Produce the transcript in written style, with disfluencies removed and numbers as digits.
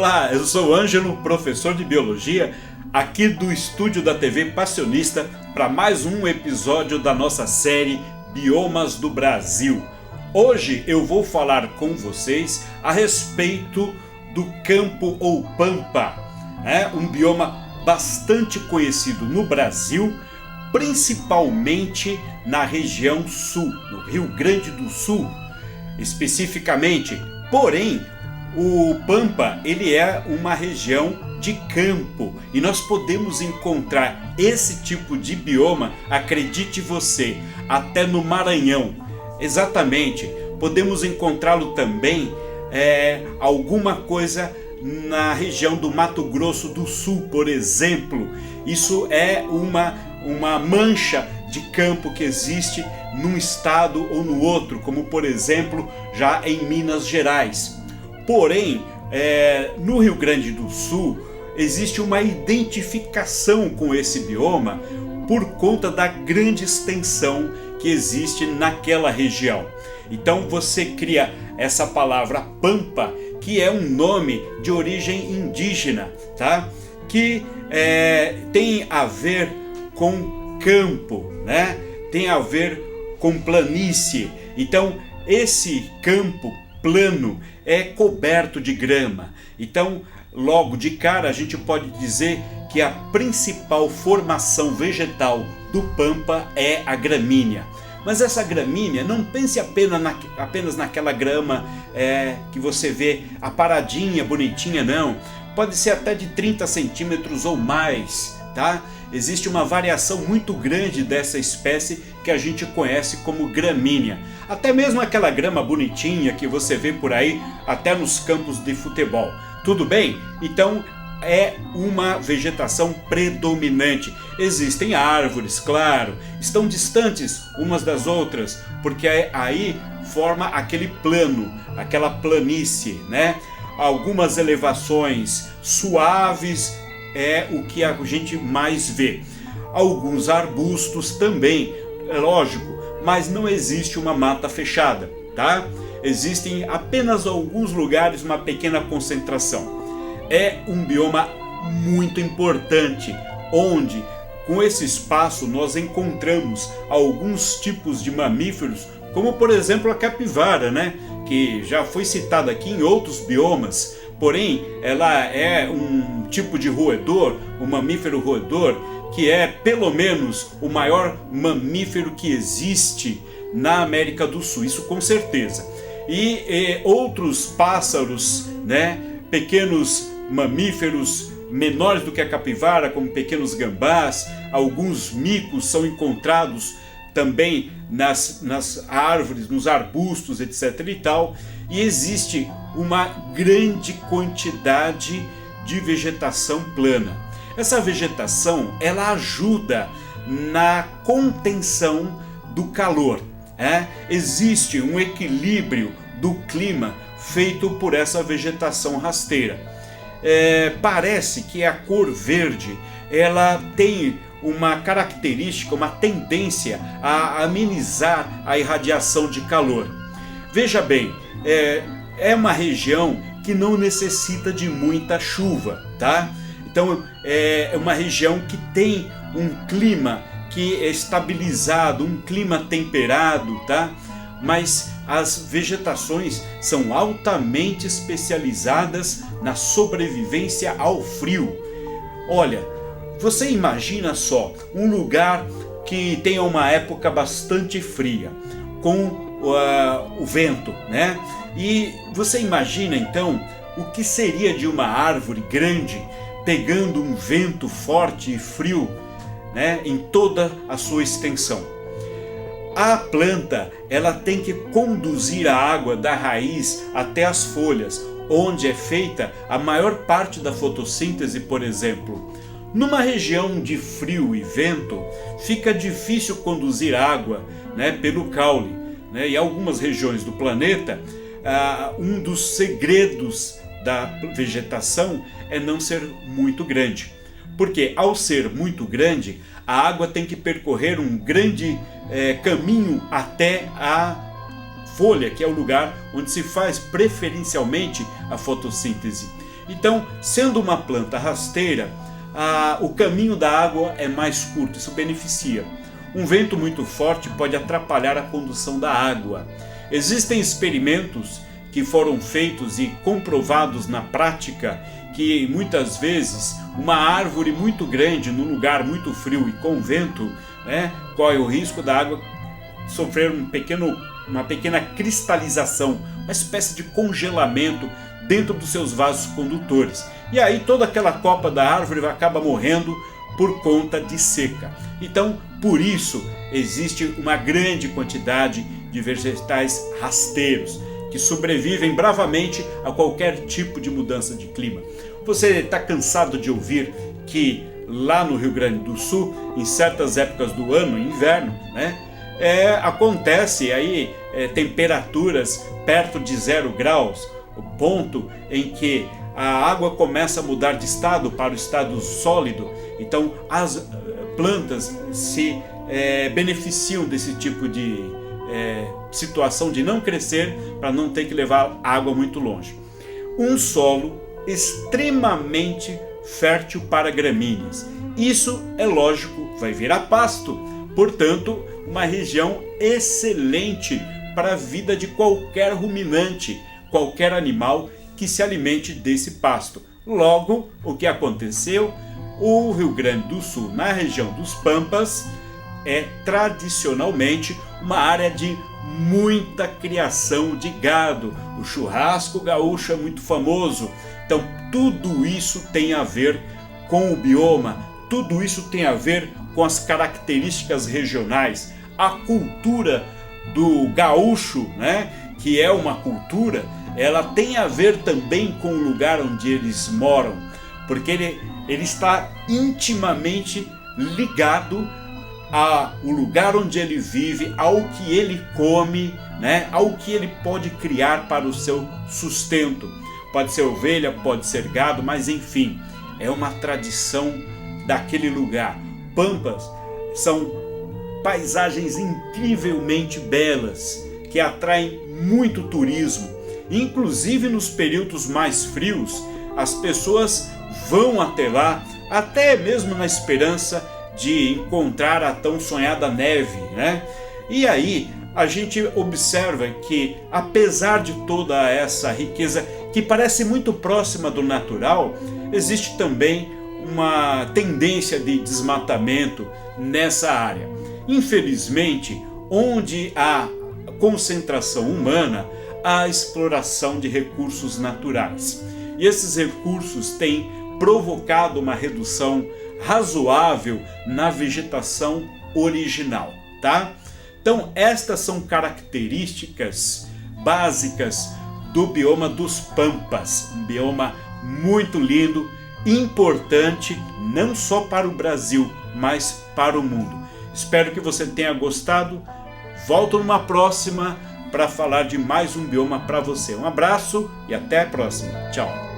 Olá, eu sou Ângelo, professor de Biologia, aqui do estúdio da TV Passionista para mais um episódio da nossa série Biomas do Brasil. Hoje eu vou falar com vocês a respeito do campo ou pampa, um bioma bastante conhecido no Brasil, principalmente na região sul, no Rio Grande do Sul, especificamente. Porém, o Pampa ele é uma região de campo e nós podemos encontrar esse tipo de bioma, acredite você, até no Maranhão. Exatamente, podemos encontrá-lo também alguma coisa na região do Mato Grosso do Sul, por exemplo. Isso é uma mancha de campo que existe num estado ou no outro, como por exemplo já em Minas Gerais. Porém, no Rio Grande do Sul existe uma identificação com esse bioma por conta da grande extensão que existe naquela região. Então você cria essa palavra pampa, que é um nome de origem indígena, tá? Que tem a ver com campo, né? Tem a ver com planície. Então esse campo plano é coberto de grama. Então, logo de cara, a gente pode dizer que a principal formação vegetal do Pampa é a gramínea. Mas essa gramínea, não pense apenas naquela grama que você vê a paradinha, bonitinha, não. Pode ser até de 30 centímetros ou mais, tá? Existe uma variação muito grande dessa espécie que a gente conhece como gramínea. Até mesmo aquela grama bonitinha que você vê por aí, até nos campos de futebol. Tudo bem? Então é uma vegetação predominante. Existem árvores, claro, estão distantes umas das outras, porque aí forma aquele plano, aquela planície, né? Algumas elevações suaves é o que a gente mais vê. Alguns arbustos também, é lógico, mas não existe uma mata fechada, tá? Existem apenas alguns lugares, uma pequena concentração. É um bioma muito importante, onde com esse espaço nós encontramos alguns tipos de mamíferos, como por exemplo a capivara, né? Que já foi citada aqui em outros biomas. Porém, ela é um tipo de roedor, um mamífero roedor, que é pelo menos o maior mamífero que existe na América do Sul, isso com certeza. E outros pássaros, né, pequenos mamíferos menores do que a capivara, como pequenos gambás, alguns micos são encontrados também nas árvores, nos arbustos, etc. e tal. E existe uma grande quantidade de vegetação plana. Essa vegetação ela ajuda na contenção do calor. Existe um equilíbrio do clima feito por essa vegetação rasteira. Parece que a cor verde ela tem uma característica, uma tendência a amenizar a irradiação de calor. Veja bem, é uma região que não necessita de muita chuva, tá? Então é uma região que tem um clima que é estabilizado, um clima temperado, tá? Mas as vegetações são altamente especializadas na sobrevivência ao frio. Olha, você imagina só um lugar que tenha uma época bastante fria, com o vento, né? E você imagina então o que seria de uma árvore grande pegando um vento forte e frio, né, em toda a sua extensão. A planta ela tem que conduzir a água da raiz até as folhas, onde é feita a maior parte da fotossíntese, por exemplo. Numa região de frio e vento, fica difícil conduzir água, né, pelo caule. Em algumas regiões do planeta, um dos segredos da vegetação é não ser muito grande. Porque ao ser muito grande, a água tem que percorrer um grande caminho até a folha, que é o lugar onde se faz preferencialmente a fotossíntese. Então, sendo uma planta rasteira, o caminho da água é mais curto, isso beneficia. Um vento muito forte pode atrapalhar a condução da água. Existem experimentos que foram feitos e comprovados na prática que muitas vezes uma árvore muito grande num lugar muito frio e com vento, corre o risco da água sofrer uma pequena cristalização, uma espécie de congelamento dentro dos seus vasos condutores. E aí toda aquela copa da árvore acaba morrendo por conta de seca. Então, por isso, existe uma grande quantidade de vegetais rasteiros que sobrevivem bravamente a qualquer tipo de mudança de clima. Você está cansado de ouvir que lá no Rio Grande do Sul, em certas épocas do ano, inverno, acontece aí temperaturas perto de 0 graus, o ponto em que a água começa a mudar de estado para o estado sólido. Então as plantas se beneficiam desse tipo de situação de não crescer para não ter que levar água muito longe. Um solo extremamente fértil para gramíneas. Isso, é lógico, vai virar pasto. Portanto, uma região excelente para a vida de qualquer ruminante, qualquer animal que se alimente desse pasto. Logo, o que aconteceu? O Rio Grande do Sul, na região dos Pampas, é tradicionalmente uma área de muita criação de gado. O churrasco gaúcho é muito famoso. Então, tudo isso tem a ver com o bioma, tudo isso tem a ver com as características regionais. A cultura do gaúcho, que é uma cultura, ela tem a ver também com o lugar onde eles moram, porque ele está intimamente ligado ao lugar onde ele vive, ao que ele come, ao que ele pode criar para o seu sustento. Pode ser ovelha, pode ser gado, mas enfim, é uma tradição daquele lugar. Pampas são paisagens incrivelmente belas, que atraem muito turismo. Inclusive nos períodos mais frios, as pessoas vão até lá, até mesmo na esperança de encontrar a tão sonhada neve, E aí a gente observa que, apesar de toda essa riqueza que parece muito próxima do natural, existe também uma tendência de desmatamento nessa área. Infelizmente, onde há concentração humana, há exploração de recursos naturais. E esses recursos têm provocado uma redução razoável na vegetação original, tá? Então, estas são características básicas do bioma dos Pampas, um bioma muito lindo, importante não só para o Brasil, mas para o mundo. Espero que você tenha gostado. Volto numa próxima para falar de mais um bioma para você. Um abraço e até a próxima. Tchau.